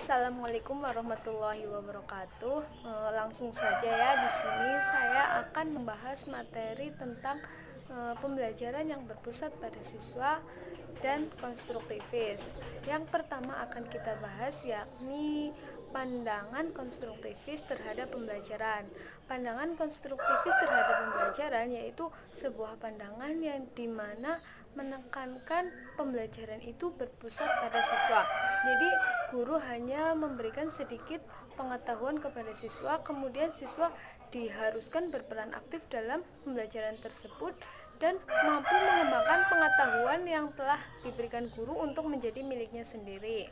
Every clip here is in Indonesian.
Assalamualaikum warahmatullahi wabarakatuh. Langsung saja ya, di sini saya akan membahas materi tentang pembelajaran yang berpusat pada siswa dan konstruktivis. Yang pertama akan kita bahas yakni pandangan konstruktivis terhadap pembelajaran. Pandangan konstruktivis terhadap pembelajaran yaitu sebuah pandangan yang dimana menekankan pembelajaran itu berpusat pada siswa. Jadi guru hanya memberikan sedikit pengetahuan kepada siswa, kemudian siswa diharuskan berperan aktif dalam pembelajaran tersebut dan mampu mengembangkan pengetahuan yang telah diberikan guru untuk menjadi miliknya sendiri.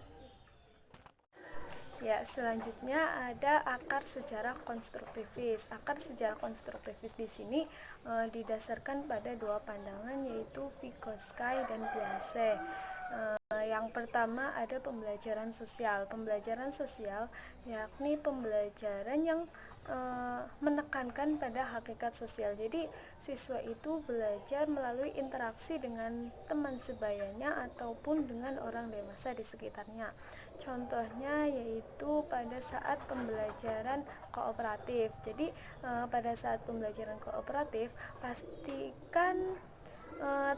Ya, selanjutnya ada akar sejarah konstruktivis. Akar sejarah konstruktivis di sini didasarkan pada dua pandangan yaitu Vygotsky dan Piaget. Yang pertama ada pembelajaran sosial. Pembelajaran sosial yakni pembelajaran yang menekankan pada hakikat sosial. Jadi siswa itu belajar melalui interaksi dengan teman sebayanya ataupun dengan orang dewasa di sekitarnya. Contohnya yaitu pada saat pembelajaran kooperatif. Jadi pada saat pembelajaran kooperatif pastikan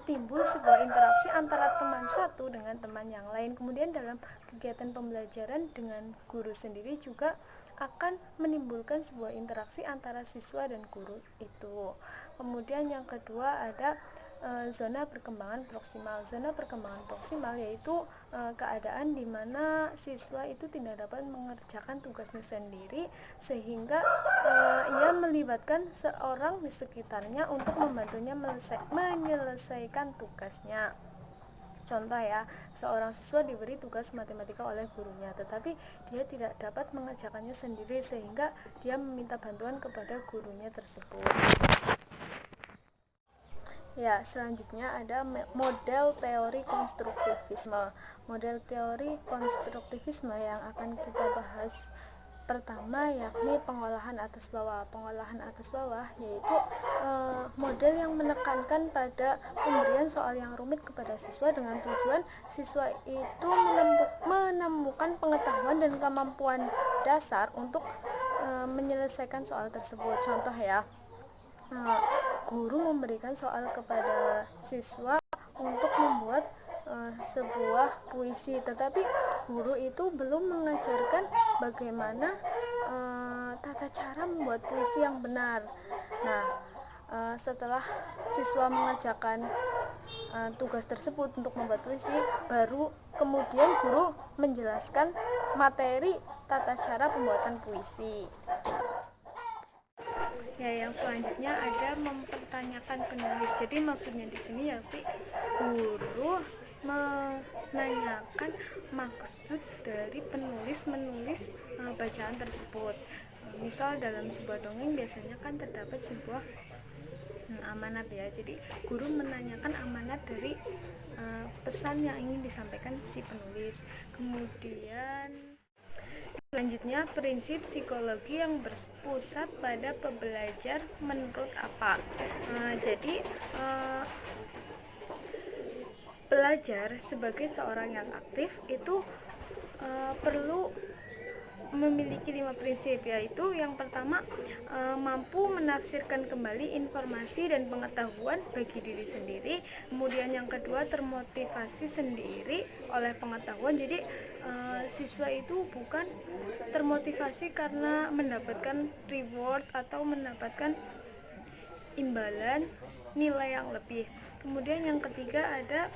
timbul sebuah interaksi antara teman satu dengan teman yang lain. Kemudian dalam kegiatan pembelajaran dengan guru sendiri juga akan menimbulkan sebuah interaksi antara siswa dan guru itu. Kemudian yang kedua ada zona perkembangan proksimal. Zona perkembangan proksimal yaitu keadaan di mana siswa itu tidak dapat mengerjakan tugasnya sendiri sehingga ia melibatkan seorang di sekitarnya untuk membantunya menyelesaikan tugasnya. Contoh ya, seorang siswa diberi tugas matematika oleh gurunya, tetapi dia tidak dapat mengerjakannya sendiri sehingga dia meminta bantuan kepada gurunya tersebut. Ya, selanjutnya ada model teori konstruktivisme. Model teori konstruktivisme yang akan kita bahas pertama yakni pengolahan atas bawah. Pengolahan atas bawah yaitu model yang menekankan pada pemberian soal yang rumit kepada siswa dengan tujuan siswa itu menemukan pengetahuan dan kemampuan dasar untuk menyelesaikan soal tersebut. Contoh ya, guru memberikan soal kepada siswa untuk membuat sebuah puisi, tetapi guru itu belum mengajarkan bagaimana tata cara membuat puisi yang benar. Nah, setelah siswa mengerjakan tugas tersebut untuk membuat puisi, baru kemudian guru menjelaskan materi tata cara pembuatan puisi. Ya, yang selanjutnya ada mempertanyakan penulis. Jadi maksudnya di sini yakni guru menanyakan maksud dari penulis menulis bacaan tersebut. Misal dalam sebuah dongeng biasanya kan terdapat sebuah amanat ya. Jadi guru menanyakan amanat dari pesan yang ingin disampaikan si penulis. Kemudian selanjutnya, prinsip psikologi yang berpusat pada pembelajar menurut apa? Jadi pelajar sebagai seorang yang aktif itu perlu memiliki 5 prinsip, yaitu yang pertama mampu menafsirkan kembali informasi dan pengetahuan bagi diri sendiri. Kemudian yang kedua termotivasi sendiri oleh pengetahuan. Jadi siswa itu bukan termotivasi karena mendapatkan reward atau mendapatkan imbalan nilai yang lebih. Kemudian yang ketiga ada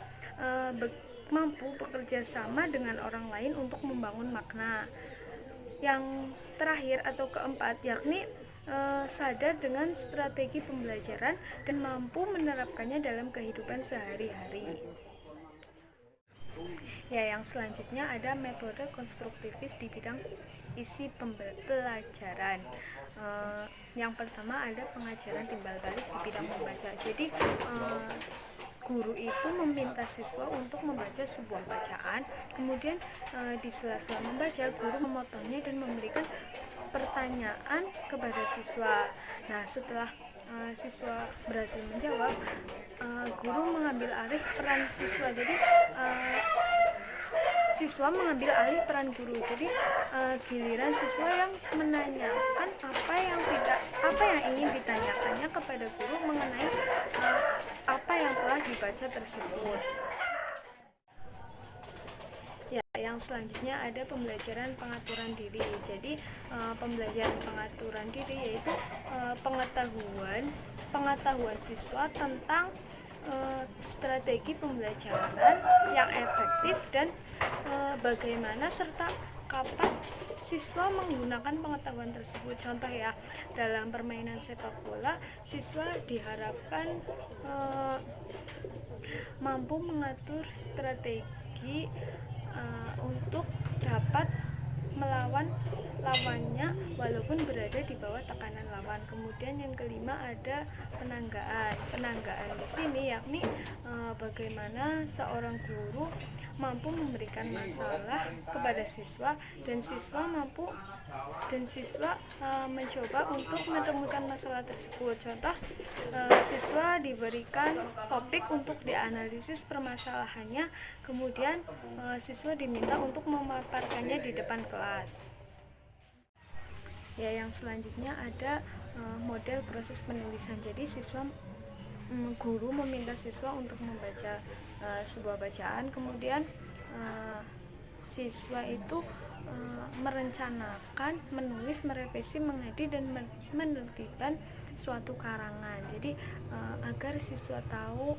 mampu bekerja sama dengan orang lain untuk membangun makna. Yang terakhir atau keempat yakni sadar dengan strategi pembelajaran dan mampu menerapkannya dalam kehidupan sehari-hari. Ya, yang selanjutnya ada metode konstruktivis di bidang isi pembelajaran. Yang pertama ada pengajaran timbal balik di bidang membaca. Jadi guru itu meminta siswa untuk membaca sebuah bacaan, kemudian di sela-sela membaca guru memotongnya dan memberikan pertanyaan kepada siswa. Nah, setelah siswa berhasil menjawab, guru mengambil alih peran siswa. Jadi siswa mengambil alih peran guru. Jadi giliran siswa yang menanyakan apa yang ingin ditanyakannya kepada guru mengenai apa yang telah dibaca tersebut. Ya, yang selanjutnya ada pembelajaran pengaturan diri. Jadi pembelajaran pengaturan diri yaitu pengetahuan siswa tentang strategi pembelajaran yang efektif dan bagaimana serta kapan siswa menggunakan pengetahuan tersebut. Contoh ya, dalam permainan sepak bola, siswa diharapkan mampu mengatur strategi untuk dapat melawan lawannya walaupun berada di bawah tekanan lawan. Kemudian yang kelima ada penanggaan. Penanggaan di sini yakni bagaimana seorang guru mampu memberikan masalah kepada siswa dan siswa mencoba untuk menemukan masalah tersebut. Contoh, siswa diberikan topik untuk dianalisis permasalahannya, kemudian siswa diminta untuk memaparkannya di depan kelas. Ya, yang selanjutnya ada model proses penulisan. Jadi guru meminta siswa untuk membaca sebuah bacaan, kemudian siswa itu merencanakan, menulis, merevisi, mengedit, dan menertibkan suatu karangan. Jadi agar siswa tahu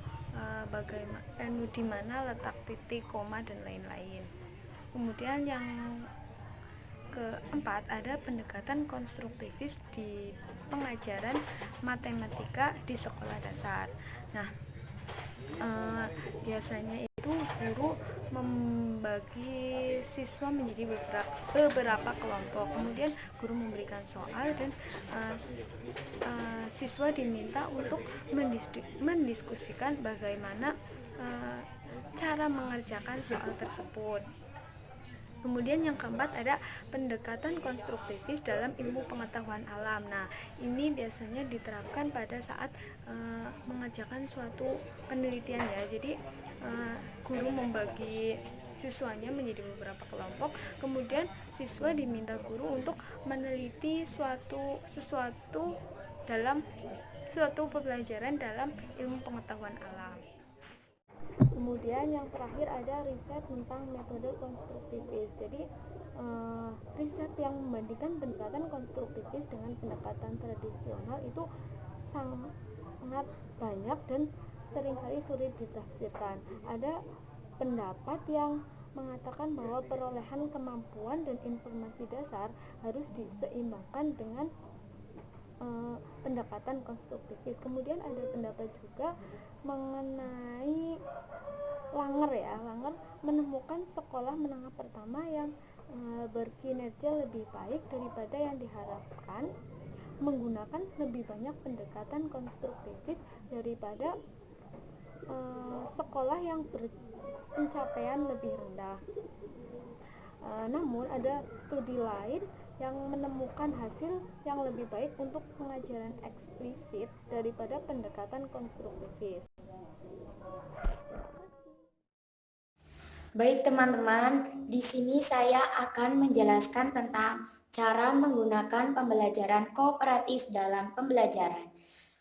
bagaimana di mana letak titik, koma, dan lain-lain. Kemudian yang keempat ada pendekatan konstruktivis di pengajaran matematika di sekolah dasar. Nah, biasanya itu guru membagi siswa menjadi beberapa kelompok, kemudian guru memberikan soal dan siswa diminta untuk mendiskusikan bagaimana cara mengerjakan soal tersebut. Kemudian yang keempat ada pendekatan konstruktivis dalam ilmu pengetahuan alam. Nah, ini biasanya diterapkan pada saat mengerjakan suatu penelitian ya. Jadi guru membagi siswanya menjadi beberapa kelompok, kemudian siswa diminta guru untuk meneliti sesuatu dalam suatu pembelajaran dalam ilmu pengetahuan alam. Kemudian yang terakhir ada riset tentang metode konstruktivis. Jadi riset yang membandingkan pendekatan konstruktivis dengan pendekatan tradisional itu sangat banyak dan seringkali sulit ditafsirkan. Ada pendapat yang mengatakan bahwa perolehan kemampuan dan informasi dasar harus diseimbangkan dengan pendekatan konstruktivis. Kemudian ada pendapat juga mengenai Langer menemukan sekolah menengah pertama yang berkinerja lebih baik daripada yang diharapkan, menggunakan lebih banyak pendekatan konstruktivis daripada sekolah yang berpencapaian lebih rendah. Namun ada studi lain yang menemukan hasil yang lebih baik untuk pengajaran eksplisit daripada pendekatan konstruktivis. Baik teman-teman, di sini saya akan menjelaskan tentang cara menggunakan pembelajaran kooperatif dalam pembelajaran.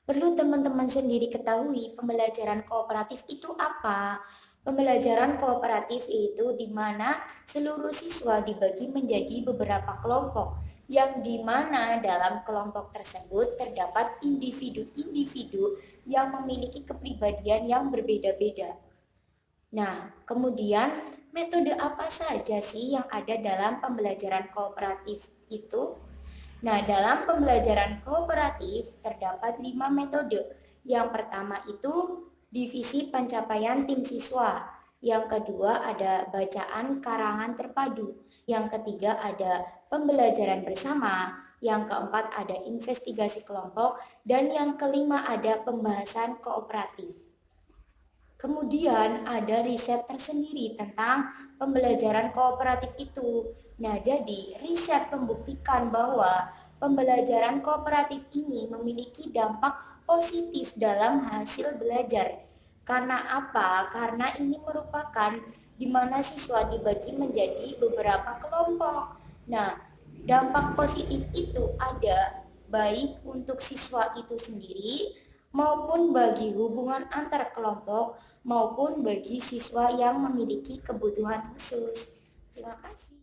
Perlu teman-teman sendiri ketahui pembelajaran kooperatif itu apa? Pembelajaran kooperatif itu di mana seluruh siswa dibagi menjadi beberapa kelompok, yang di mana dalam kelompok tersebut terdapat individu-individu yang memiliki kepribadian yang berbeda-beda. Nah, kemudian metode apa saja sih yang ada dalam pembelajaran kooperatif itu? Nah, dalam pembelajaran kooperatif terdapat 5 metode. Yang pertama itu divisi pencapaian tim siswa. Yang kedua ada bacaan karangan terpadu. Yang ketiga ada pembelajaran bersama. Yang keempat ada investigasi kelompok. Dan yang kelima ada pembahasan kooperatif. Kemudian ada riset tersendiri tentang pembelajaran kooperatif itu. Nah, jadi riset membuktikan bahwa pembelajaran kooperatif ini memiliki dampak positif dalam hasil belajar. Karena apa? Karena ini merupakan di mana siswa dibagi menjadi beberapa kelompok. Nah, dampak positif itu ada baik untuk siswa itu sendiri maupun bagi hubungan antar kelompok maupun bagi siswa yang memiliki kebutuhan khusus. Terima kasih.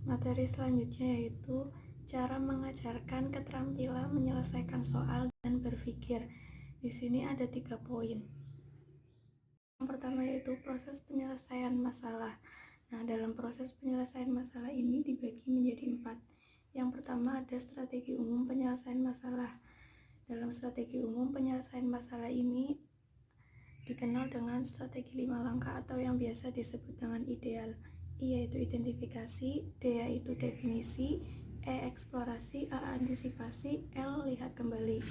Materi selanjutnya yaitu cara mengajarkan keterampilan menyelesaikan soal dan berpikir. Di sini ada 3 poin. Yang pertama yaitu proses penyelesaian masalah. Nah, dalam proses penyelesaian masalah ini dibagi menjadi 4. Yang pertama ada strategi umum penyelesaian masalah. Dalam strategi umum penyelesaian masalah ini dikenal dengan strategi 5 langkah atau yang biasa disebut dengan ideal. I yaitu identifikasi, D yaitu definisi, E eksplorasi, A antisipasi, L lihat kembali.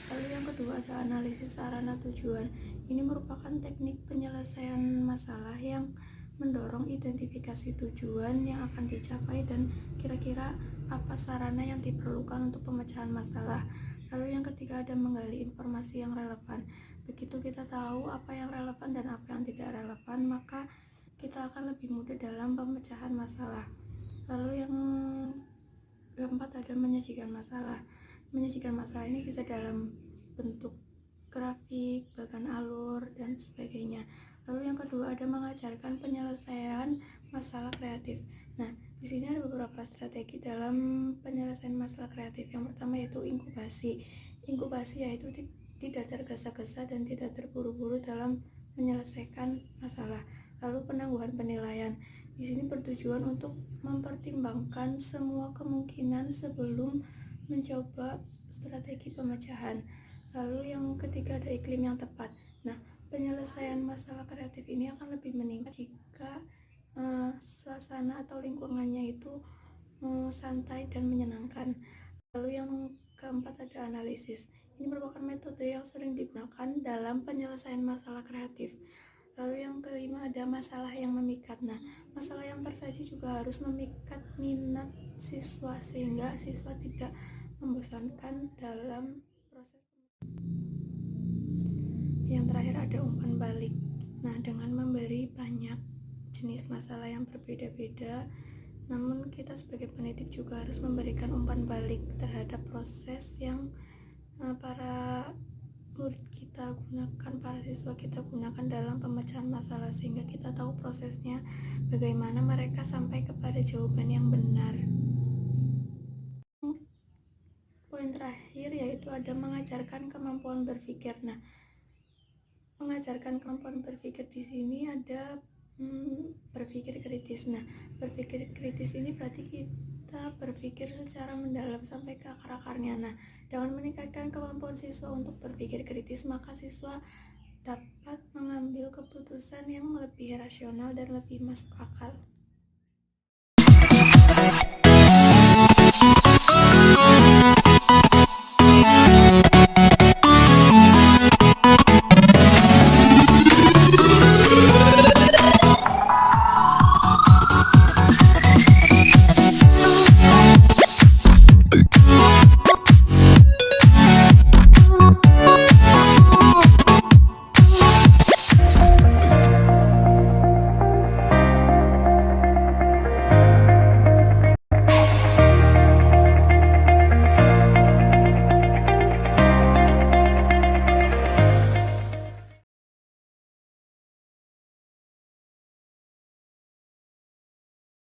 Lalu yang kedua ada analisis sarana tujuan. Ini merupakan teknik penyelesaian masalah yang mendorong identifikasi tujuan yang akan dicapai dan kira-kira apa sarana yang diperlukan untuk pemecahan masalah. Lalu yang ketiga ada menggali informasi yang relevan. Begitu kita tahu apa yang relevan dan apa yang tidak relevan, maka kita akan lebih mudah dalam pemecahan masalah. Lalu yang keempat ada menyajikan masalah. Menyajikan masalah ini bisa dalam bentuk grafik, bahkan alur, dan sebagainya. Lalu yang kedua ada mengajarkan penyelesaian masalah kreatif. Nah, di sini ada beberapa strategi dalam penyelesaian masalah kreatif. Yang pertama yaitu inkubasi. Inkubasi yaitu tidak tergesa-gesa dan tidak terburu-buru dalam menyelesaikan masalah. Lalu penangguhan penilaian. Di sini bertujuan untuk mempertimbangkan semua kemungkinan sebelum mencoba strategi pemecahan. Lalu yang ketiga ada iklim yang tepat. Nah, penyelesaian masalah kreatif ini akan lebih meningkat jika suasana atau lingkungannya itu santai dan menyenangkan. Lalu yang keempat ada analisis. Ini merupakan metode yang sering digunakan dalam penyelesaian masalah kreatif. Lalu yang kelima ada masalah yang memikat. Nah, masalah yang tersaji juga harus memikat minat siswa sehingga siswa tidak membosankan dalam proses. Yang terakhir ada umpan balik. Nah, dengan memberi banyak jenis masalah yang berbeda-beda, namun kita sebagai pendidik juga harus memberikan umpan balik terhadap proses yang para murid kita gunakan, para siswa kita gunakan dalam pemecahan masalah, sehingga kita tahu prosesnya bagaimana mereka sampai kepada jawaban yang benar. Poin terakhir yaitu ada mengajarkan kemampuan berpikir. Nah, mengajarkan kemampuan berpikir di sini ada berpikir kritis. Nah, berpikir kritis ini berarti kita berpikir secara mendalam sampai ke akar-akarnya. Nah, dengan meningkatkan kemampuan siswa untuk berpikir kritis, maka siswa dapat mengambil keputusan yang lebih rasional dan lebih masuk akal.